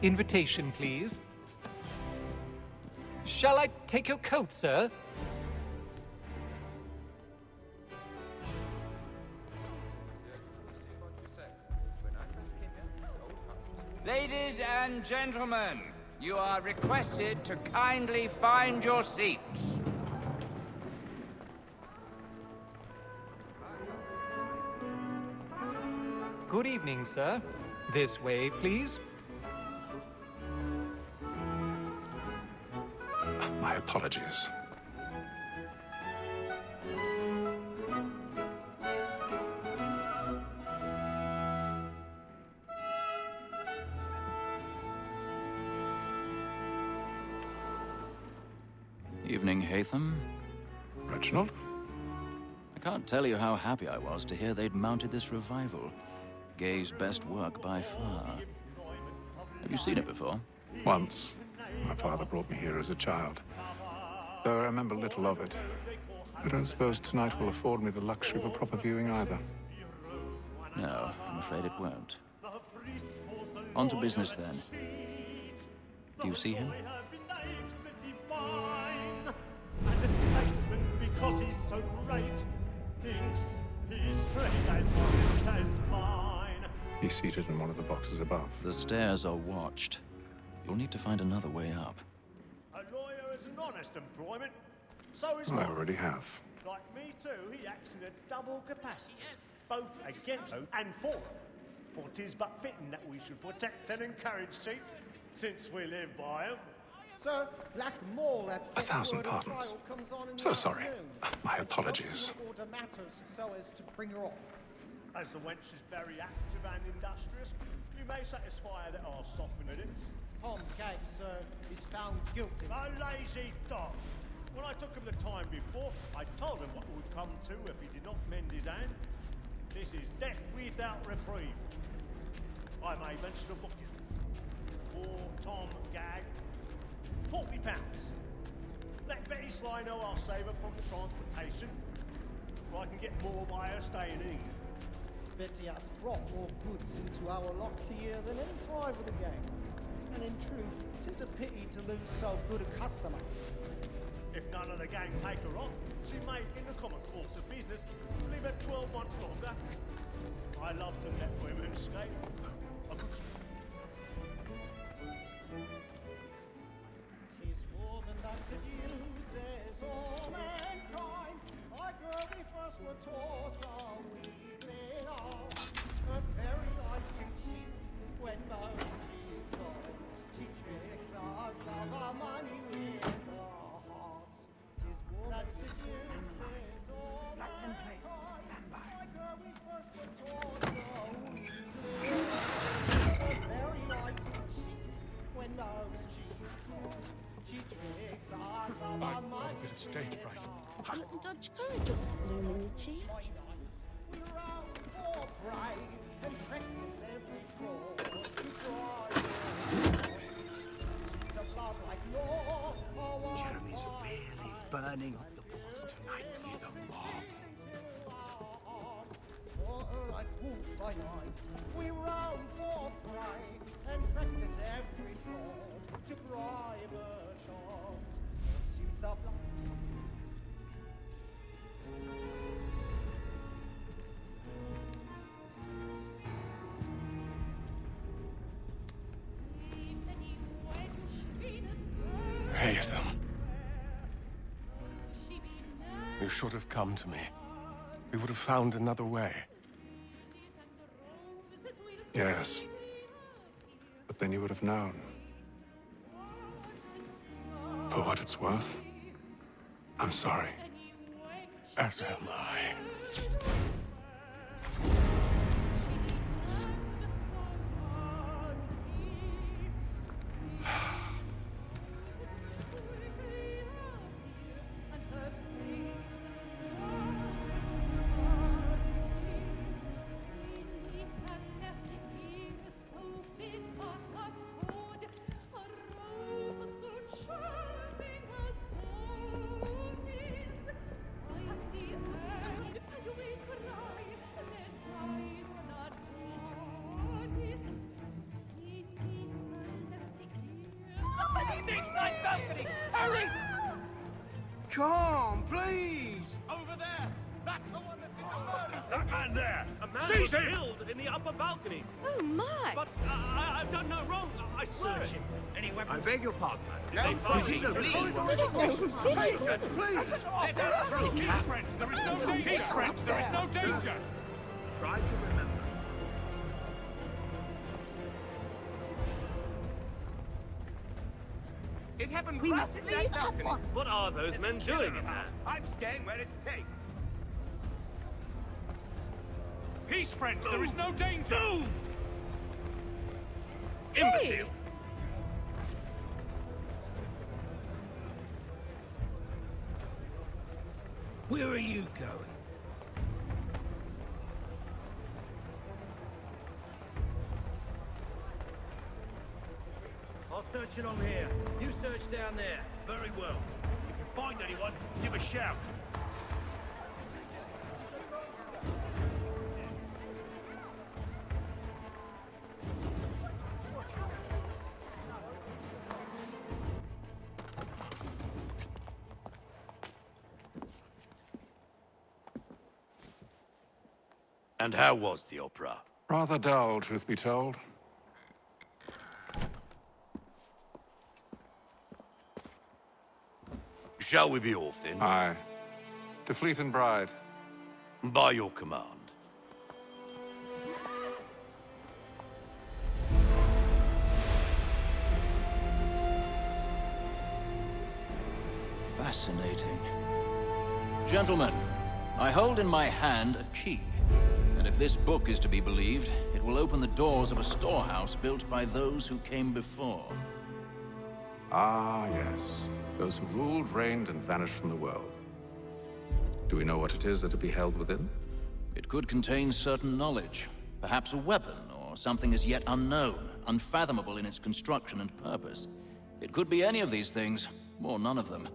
Invitation, please. Shall I take your coat, sir? Ladies and gentlemen, you are requested to kindly find your seats. Good evening, sir. This way, please. My apologies. Evening, Haytham. Reginald? I can't tell you how happy I was to hear they'd mounted this revival. Gay's best work by far. Have you seen it before? Once. My father brought me here as a child. Though I remember little of it. I don't suppose tonight will afford me the luxury of a proper viewing either. No, I'm afraid it won't. On to business then. Do you see him? And a statesman, because he's so great, thinks his trade as mine. He's seated in one of the boxes above. The stairs are watched. You'll need to find another way up. A lawyer is an honest employment, so is I mine. already have. Like me too, he acts in a double capacity, both against and for. For 'tis but fitting that we should protect and encourage cheats, since we live by 'em. Sir, Black Mall at 1,000 pardons. So sorry. My apologies. Order matters so as to bring her off. As the wench is very active and industrious, you may satisfy her that I'll soften it. Tom Gay, sir, is found guilty. A lazy dog. When I took him the time before, I told him what would come to if he did not mend his hand. This is death without reprieve. I may venture to book you. For Tom Gag, £40. Let Betty Sly know I'll save her from the transportation, or I can get more by her staying in. Betty hath brought more goods into our locked here than any five of the gang. And in truth, 'tis a pity to lose so good a customer. If none of the gang take her on, she may, in the common course of business, leave her 12 months longer. I love to let women escape. A good 'Tis woman that seduces all mankind. Like her we first were taught our weaving on. Her very life can cheat when most she goes. She tricks us of our money with her hearts. 'Tis woman that seduces all mankind. Like her we first were taught our weaving on. Her very life can cheat when most she goes. She tricks us of our money. A bit of stage fright. Dodge courage or bloom in your cheek. We round for pride and practice every fraud to drive the blood like law. Jeremy's really burning up the books tonight. He's a marvel. For her I wolf by night. We round for pride and practice every fraud to bribe her charms. Pursuits of life. Haytham. You should have come to me. We would have found another way. Yes. But then you would have known. For what it's worth, I'm sorry. As am I. Big side balcony! Hurry! Come, please! Over there! That's the one that's in the murder! That man there! A man was killed in the upper balconies. Oh, my. But I've done no wrong. I searched him. Any weapons? I beg your pardon, Did they find you him? please. Please! Let us through! Peace, friends! There is no danger! Peace, friends! There is no danger! Try to remember. It happened We right must in leave that at balcony. once. What are those men doing in there? I'm staying where it's safe. Peace, friends! There is no danger! Move! Imbecile! Where are you going? I'll search it on here. You search down there. Very well. If you find anyone, give a shout. And how was the opera? Rather dull, truth be told. Shall we be off then? Aye. To Fleet and Bride. By your command. Fascinating. Gentlemen, I hold in my hand a key. And if this book is to be believed, it will open the doors of a storehouse built by those who came before. Ah, yes. Those who ruled, reigned, and vanished from the world. Do we know what it is that will be held within? It could contain certain knowledge, perhaps a weapon, or something as yet unknown, unfathomable in its construction and purpose. It could be any of these things, or none of them.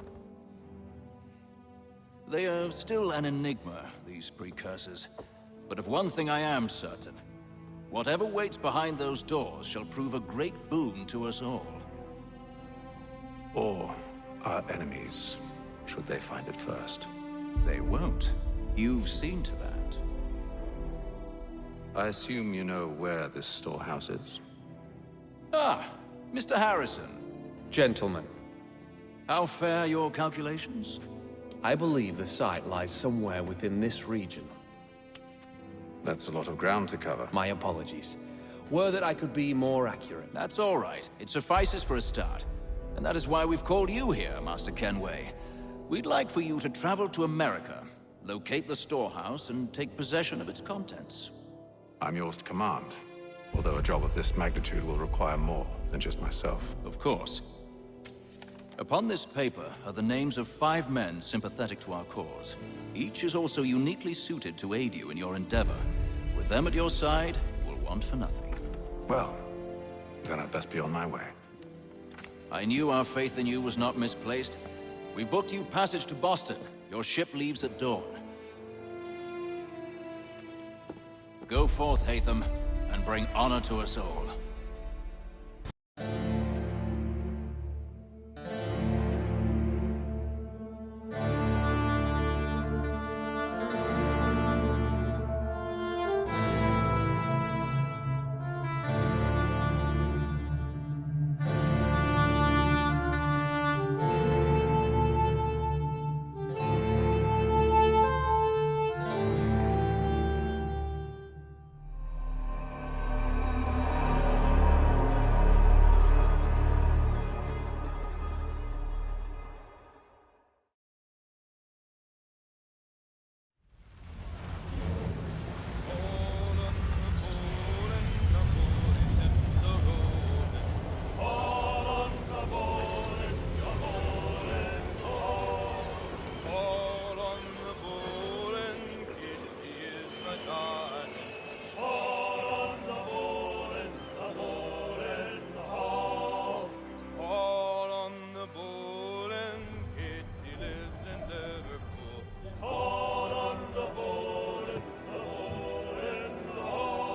They are still an enigma, these precursors. But of one thing I am certain. Whatever waits behind those doors shall prove a great boon to us all. Or our enemies, should they find it first. They won't. You've seen to that. I assume you know where this storehouse is? Ah, Mr. Harrison. Gentlemen, How fare your calculations? I believe the site lies somewhere within this region. That's a lot of ground to cover. My apologies. Were that I could be more accurate. That's all right. It suffices for a start. And that is why we've called you here, Master Kenway. We'd like for you to travel to America, locate the storehouse, and take possession of its contents. I'm yours to command. Although a job of this magnitude will require more than just myself. Of course. Upon this paper are the names of 5 men sympathetic to our cause. Each is also uniquely suited to aid you in your endeavor. With them at your side, we'll want for nothing. Well, then I'd best be on my way. I knew our faith in you was not misplaced. We booked you passage to Boston. Your ship leaves at dawn. Go forth, Hatham, and bring honor to us all.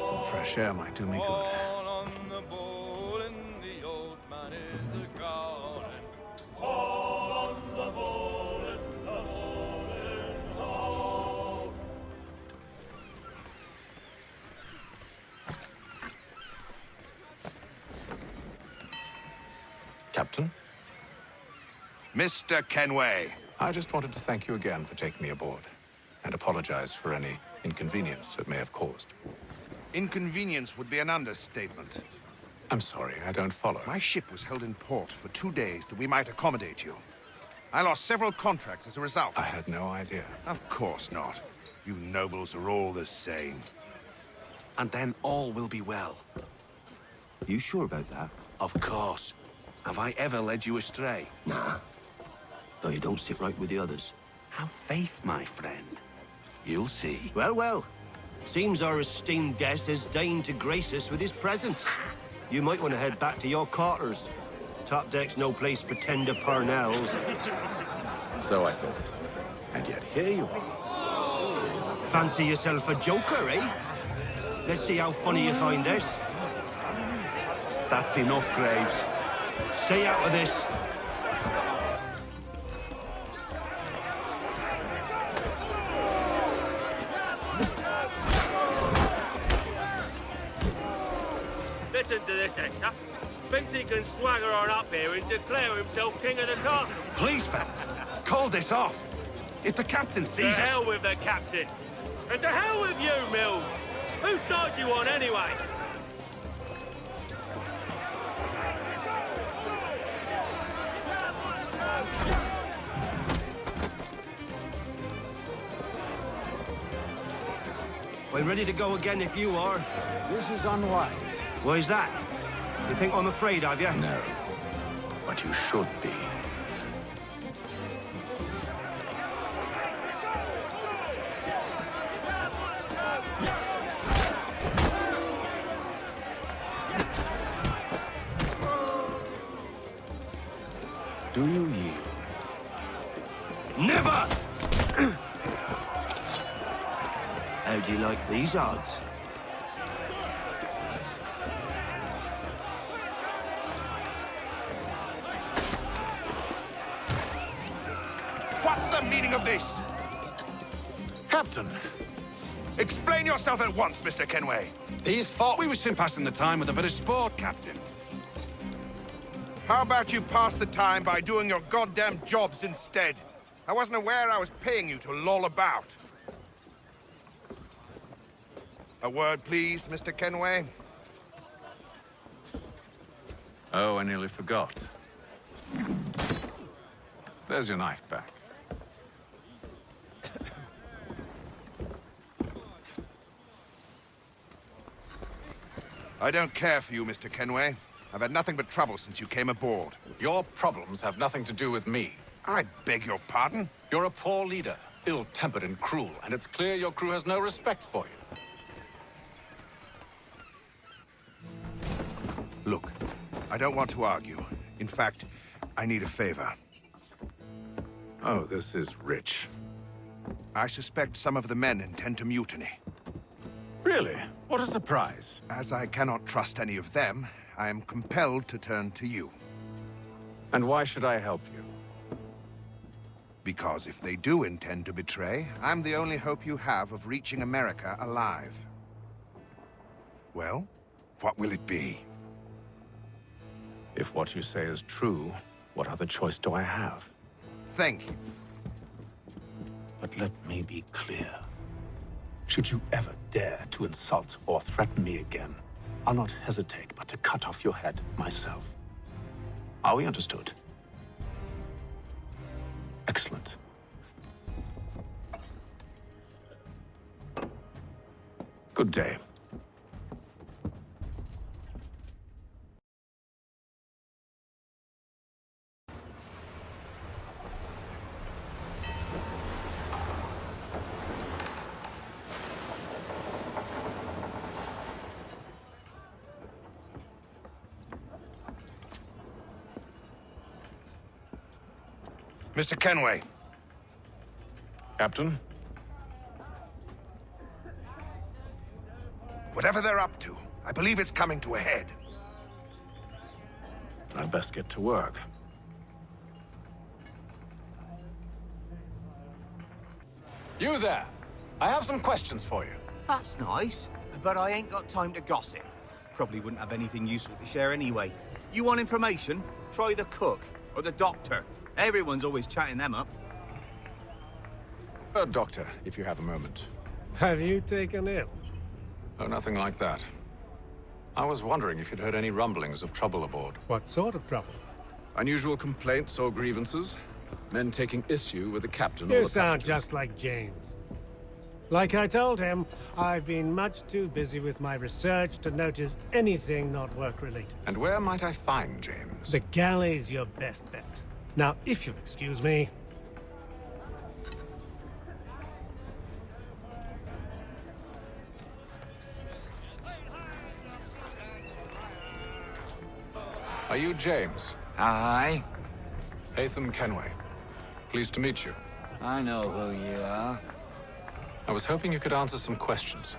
Some fresh air might do me good. On the bowl and the old man is a god. Captain. Mr. Kenway. I just wanted to thank you again for taking me aboard, and apologize for any inconvenience it may have caused. Inconvenience would be an understatement. I'm sorry, I don't follow. My ship was held in port for 2 days that we might accommodate you. I lost several contracts as a result. I had no idea. Of course not. You nobles are all the same. And then all will be well. You sure about that? Of course. Have I ever led you astray? Nah. Though you don't sit right with the others. Have faith, my friend. You'll see. Well, well. Seems our esteemed guest has deigned to grace us with his presence. You might want to head back to your quarters. Top deck's no place for tender parnells. So I thought. And yet here you are. Fancy yourself a joker, eh? Let's see how funny you find this. That's enough, Graves. Stay out of this. Listen to this, Hector. Thinks he can swagger on up here and declare himself king of the castle. Please, fellas, call this off. If the captain To sees us... hell with the captain. And to hell with you, Mills. Whose side you on, anyway? We're ready to go again if you are. This is unwise. Why's that? You think I'm afraid of you? No. But you should be. Do you yield? Never! How do you like these odds? What's the meaning of this? Captain, Explain yourself at once, Mr. Kenway. these thought we was simply passing the time with a bit of sport, Captain. How about you pass the time by doing your goddamn jobs instead? I wasn't aware I was paying you to loll about. A word, please, Mr. Kenway. Oh, I nearly forgot. There's your knife back. I don't care for you, Mr. Kenway. I've had nothing but trouble since you came aboard. Your problems have nothing to do with me. I beg your pardon? You're a poor leader, ill-tempered and cruel, and it's clear your crew has no respect for you. Look, I don't want to argue. In fact, I need a favor. Oh, this is rich. I suspect some of the men intend to mutiny. Really? What a surprise. As I cannot trust any of them, I am compelled to turn to you. And why should I help you? Because if they do intend to betray, I'm the only hope you have of reaching America alive. Well, what will it be? If what you say is true, what other choice do I have? Thank you. But let me be clear. Should you ever dare to insult or threaten me again, I'll not hesitate but to cut off your head myself. Are we understood? Excellent. Good day. Mr. Kenway. Captain? Whatever they're up to, I believe it's coming to a head. I'd best get to work. You there! I have some questions for you. That's nice, but I ain't got time to gossip. Probably wouldn't have anything useful to share anyway. You want information? Try the cook, or the doctor. Everyone's always chatting them up. Doctor, if you have a moment. Have you taken ill? Oh, nothing like that. I was wondering if you'd heard any rumblings of trouble aboard. What sort of trouble? Unusual complaints or grievances? Men taking issue with the captain or You the sound passengers? just like James. Like I told him, I've been much too busy with my research to notice anything not work-related. And where might I find James? The galley's your best bet. Now, if you'll excuse me... Are you James? Aye. Haytham Kenway. Pleased to meet you. I know who you are. I was hoping you could answer some questions.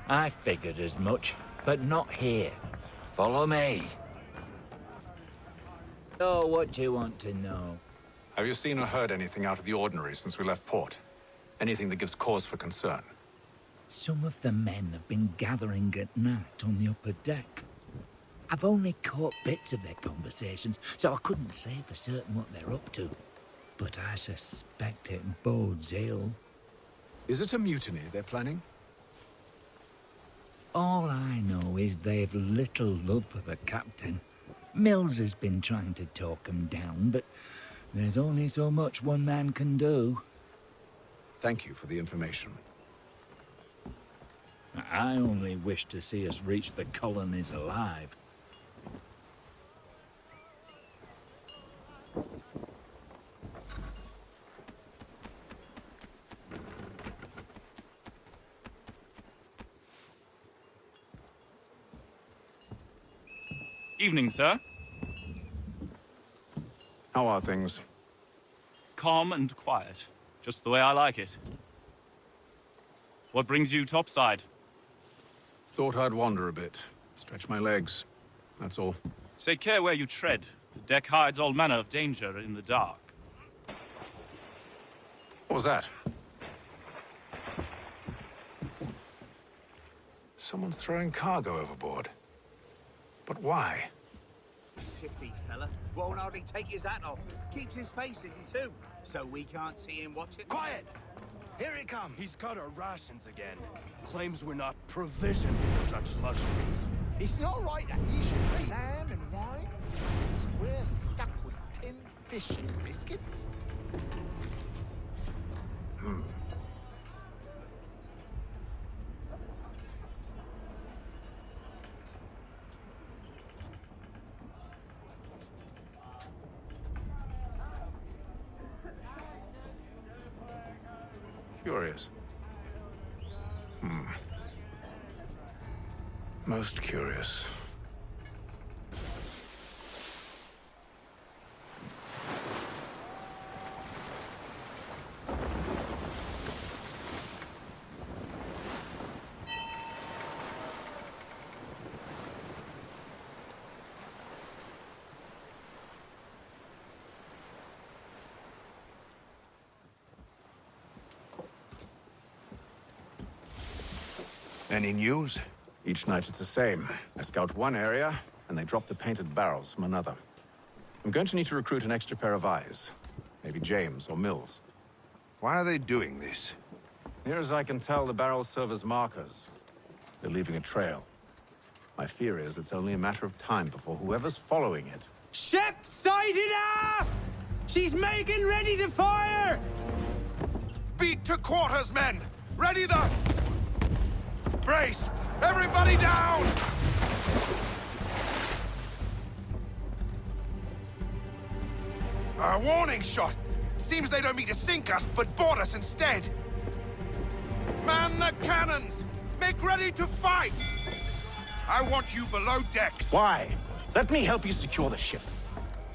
I figured as much, but not here. Follow me. So, what do you want to know? Have you seen or heard anything out of the ordinary since we left port? Anything that gives cause for concern? Some of the men have been gathering at night on the upper deck. I've only caught bits of their conversations, so I couldn't say for certain what they're up to. But I suspect it bodes ill. Is it a mutiny they're planning? All I know is they've little love for the captain. Mills has been trying to talk him down, but there's only so much one man can do. Thank you for the information. I only wish to see us reach the colonies alive. Evening, sir. How are things? Calm and quiet. Just the way I like it. What brings you topside? Thought I'd wander a bit. Stretch my legs. That's all. Take care where you tread. The deck hides all manner of danger in the dark. What was that? Someone's throwing cargo overboard. But why? Shifty fella. Won't hardly take his hat off. Keeps his face hidden too, so we can't see him watching. Quiet! Here he comes! He's cut our rations again. Claims we're not provisioned with such luxuries. It's not right that you should eat lamb and wine. We're stuck with tinned fish and biscuits. Curious. Most curious. Any news? Each night it's the same. I scout one area, and they drop the painted barrels from another. I'm going to need to recruit an extra pair of eyes. Maybe James or Mills. Why are they doing this? Near as I can tell, the barrels serve as markers. They're leaving a trail. My fear is it's only a matter of time before whoever's following it... Ship sighted aft! She's making ready to fire! Beat to quarters, men! Ready the... Brace! Everybody down! A warning shot! Seems they don't mean to sink us, but board us instead! Man the cannons! Make ready to fight! I want you below decks! Why? Let me help you secure the ship.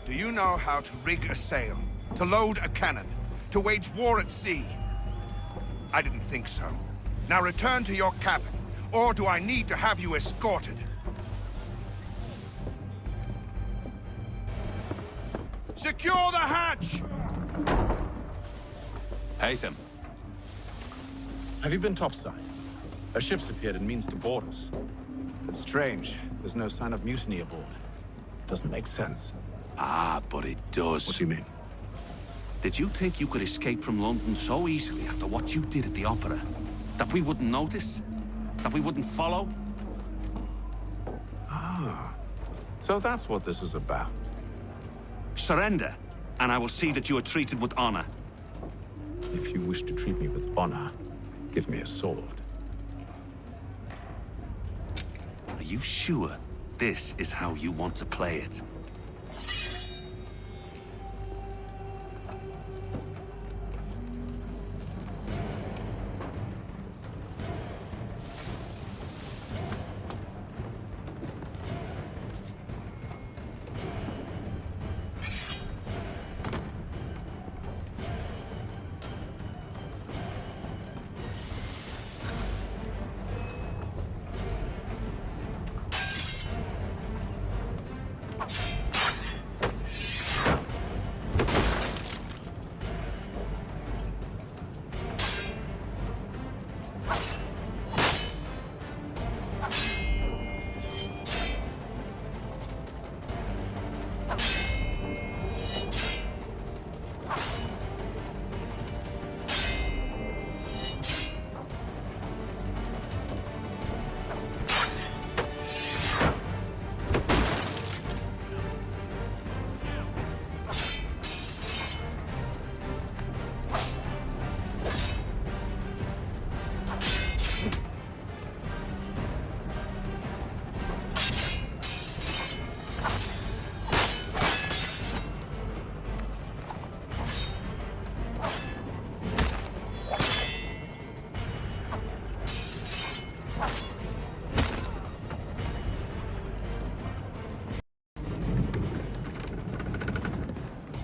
Do you know how to rig a sail? To load a cannon? To wage war at sea? I didn't think so. Now return to your cabin, or do I need to have you escorted? Secure the hatch! Haytham. Have you been topside? A ship's appeared and means to board us. It's strange. There's no sign of mutiny aboard. Doesn't make sense. Ah, but it does. What do you mean? Did you think you could escape from London so easily after what you did at the opera? That we wouldn't notice? That we wouldn't follow? Ah, so that's what this is about. Surrender, and I will see that you are treated with honor. If you wish to treat me with honor, give me a sword. Are you sure this is how you want to play it?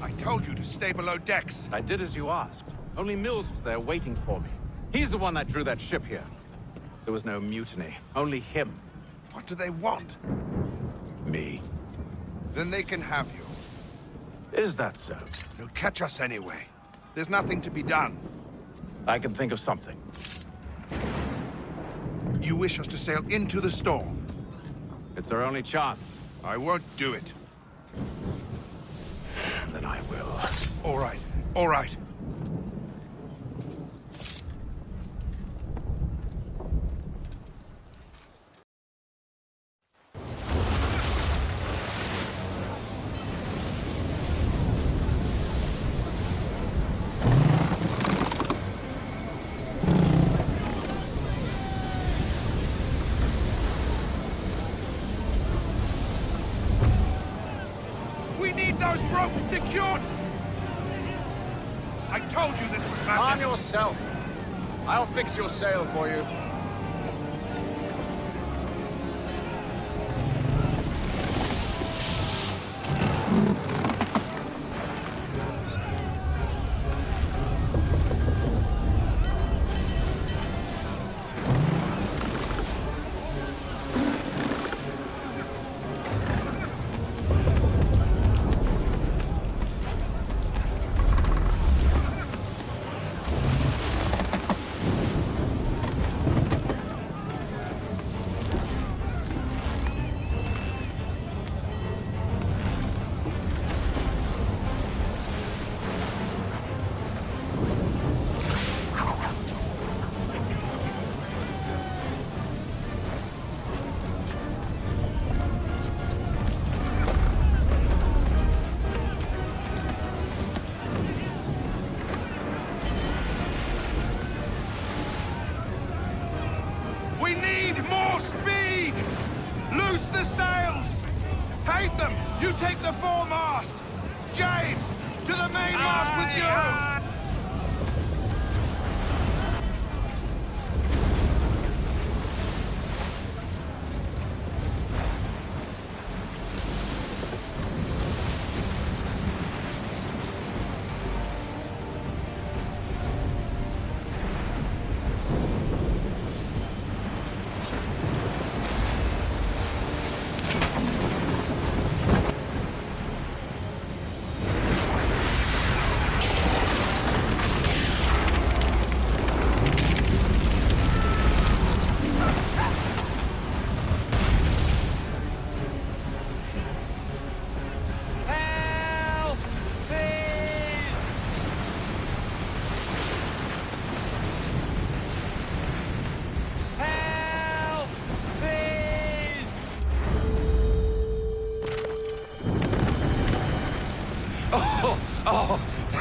I told you to stay below decks. I did as you asked. Only Mills was there waiting for me. He's the one that drew that ship here. There was no mutiny, only him. What do they want? Me. Then they can have you. Is that so? They'll catch us anyway. There's nothing to be done. I can think of something. You wish us to sail into the storm? It's our only chance. I won't do it. Then I will. All right, all right. We need those ropes secured! I told you this was madness! Calm yourself. I'll fix your sail for you. We need more speed! Loose the sails! Haytham, you take the foremast! James, to the mainmast with you!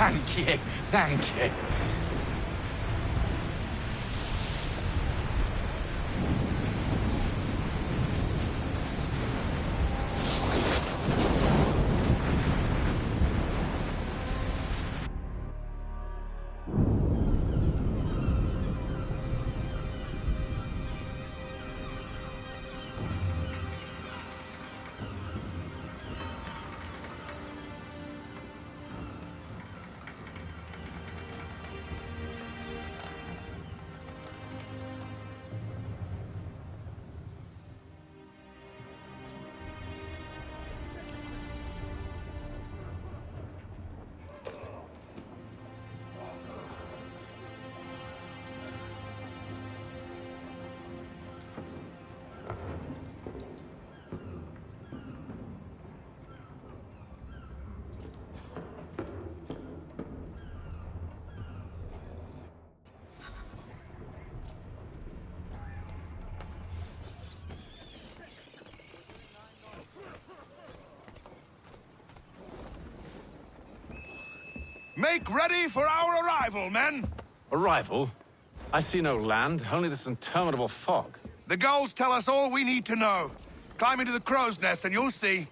Thank you, thank you. Make ready for our arrival, men! Arrival? I see no land, only this interminable fog. The gulls tell us all we need to know. Climb into the crow's nest and you'll see.